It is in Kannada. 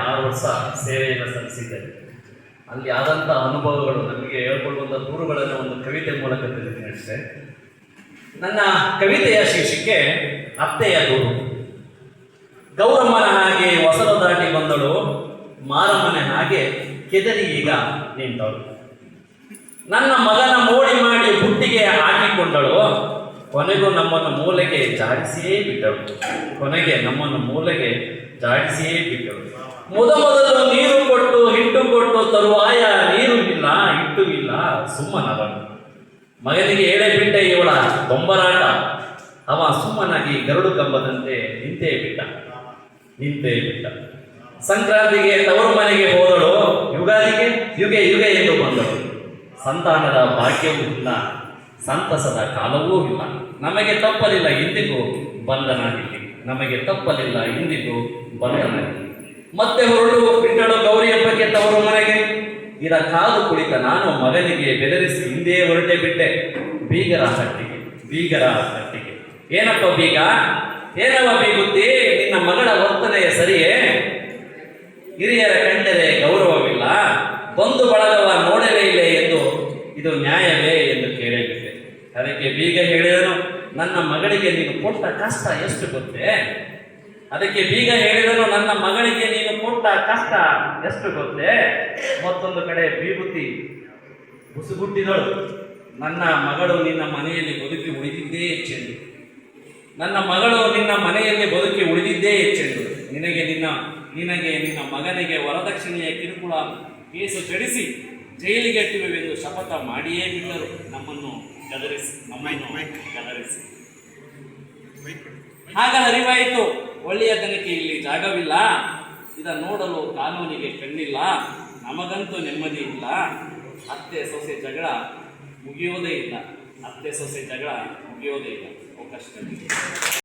6 ವರ್ಷ ಸೇವೆಯನ್ನು ಸಲ್ಲಿಸಿದ್ದೇನೆ. ಅಲ್ಲಿ ಆದಂಥ ಅನುಭವಗಳು ನಮಗೆ ಹೇಳ್ಕೊಳ್ಳುವಂಥ ದೂರುಗಳನ್ನು ಒಂದು ಕವಿತೆ ಮೂಲಕ ತಿಳಿತೀನಿ ಅಷ್ಟೇ. ನನ್ನ ಕವಿತೆಯ ಶೀರ್ಷಿಕೆ ಅತ್ತೆಯ ದೂರು. ಗೌರಮ್ಮನ ಹಾಗೆ ಹೊಸಲು ದಾಟಿ ಬಂದಳು, ಮಾರಮ್ಮನ ಹಾಗೆ ಕೆದರಿ ಈಗ ನಿಂತಳು. ನನ್ನ ಮಗನ ಮೋಡಿ ಮಾಡಿ ಬುಟ್ಟಿಗೆ ಹಾಕಿಕೊಂಡಳು, ಕೊನೆಗೂ ನಮ್ಮನ್ನು ಮೂಲೆಗೆ ಜಾಡಿಸಿಯೇ ಬಿಟ್ಟಳು. ಮೊದಲು ನೀರು ಕೊಟ್ಟು ಹಿಟ್ಟು ಕೊಟ್ಟು ತರುವಾಯ ನೀರು ಇಲ್ಲ ಹಿಟ್ಟು ಇಲ್ಲ ಸುಮ್ಮನವನು. ಮಗನಿಗೆ ಹೇಳೇ ಬಿಟ್ಟೆ ಇವಳ ಬೊಂಬರಾಟ, ಅವ ಸುಮ್ಮನಾಗಿ ಗರುಡು ಕಂಬದಂತೆ ನಿಂತೇ ಬಿಟ್ಟ. ಸಂಕ್ರಾಂತಿಗೆ ತವರು ಮನೆಗೆ ಹೋದಳು, ಯುಗಾದಿಗೆ ಯುಗೆ ಎಂದು ಬಂದಳು. ಸಂತಾನದ ಭಾಗ್ಯವೂ ಇಲ್ಲ, ಸಂತಸದ ಕಾಲವೂ ಇಲ್ಲ. ನಮಗೆ ತಪ್ಪಲಿಲ್ಲ ಇಂದಿಗೂ ಬಂಧನ ಮತ್ತೆ ಹೊರಡು ಬಿಟ್ಟಳು ಗೌರಿ ಹಬ್ಬಕ್ಕೆ ತವರು ಮನೆಗೆ. ಇದ ಕಾದು ಕುಳಿತ ನಾನು ಮಗನಿಗೆ ಬೆದರಿಸಿ ಹಿಂದೆ ಹೊರಟೆ ಬಿಟ್ಟೆ ಬೀಗರ ಹಟ್ಟಿಗೆ. ಏನಪ್ಪ ಬೀಗ, ಏನವ ಬೀಗುತ್ತಿ, ನಿನ್ನ ಮಗಳ ವರ್ತನೆಯ ಸರಿಯೇ? ಹಿರಿಯರ ಕಂಡರೆ ಗೌರವವಿಲ್ಲ, ಬಂಧು ಬಳಗವ ನೋಡಲೇ ಇಲ್ಲ ಎಂದು ಇದು ನ್ಯಾಯವೇ ಎಂದು ಕೇಳಿಬಿಟ್ಟೆ. ಅದಕ್ಕೆ ಬೀಗ ಹೇಳಿದನು, ನನ್ನ ಮಗಳಿಗೆ ನೀನು ಕೊಟ್ಟ ಕಷ್ಟ ಎಷ್ಟು ಗೊತ್ತೇ? ಮತ್ತೊಂದು ಕಡೆ ಬೀಗುತ್ತಿ ಬುಸುಗುಟ್ಟಿದಳು, ನನ್ನ ಮಗಳು ನಿನ್ನ ಮನೆಯಲ್ಲಿ ಬದುಕಿ ಉಳಿದಿದ್ದೇ ಹೆಚ್ಚೆಂದು. ನಿನಗೆ ನಿನ್ನ ಮಗನಿಗೆ ವರದಕ್ಷಿಣೆಯ ಕಿರುಕುಳ ಕೇಸು ಜಡಿಸಿ ಜೈಲಿಗೆ ಅಟ್ಟಿವೆಂದು ಶಪಥ ಮಾಡಿಯೇ ಬಿಟ್ಟರು ನಮ್ಮನ್ನು ಗದರಿಸಿ. ಆಗ ಅರಿವಾಯಿತು, ಒಳ್ಳೆಯ ದನಕ್ಕೆ ಇಲ್ಲಿ ಜಾಗವಿಲ್ಲ, ಇದ ನೋಡಲು ಕಾನೂನಿಗೆ ಕಣ್ಣಿಲ್ಲ, ನಮಗಂತೂ ನೆಮ್ಮದಿ ಇಲ್ಲ. ಅತ್ತೆ ಸೊಸೆ ಜಗಳ ಮುಗಿಯೋದೇ ಇಲ್ಲ. ಅವಕಾಶ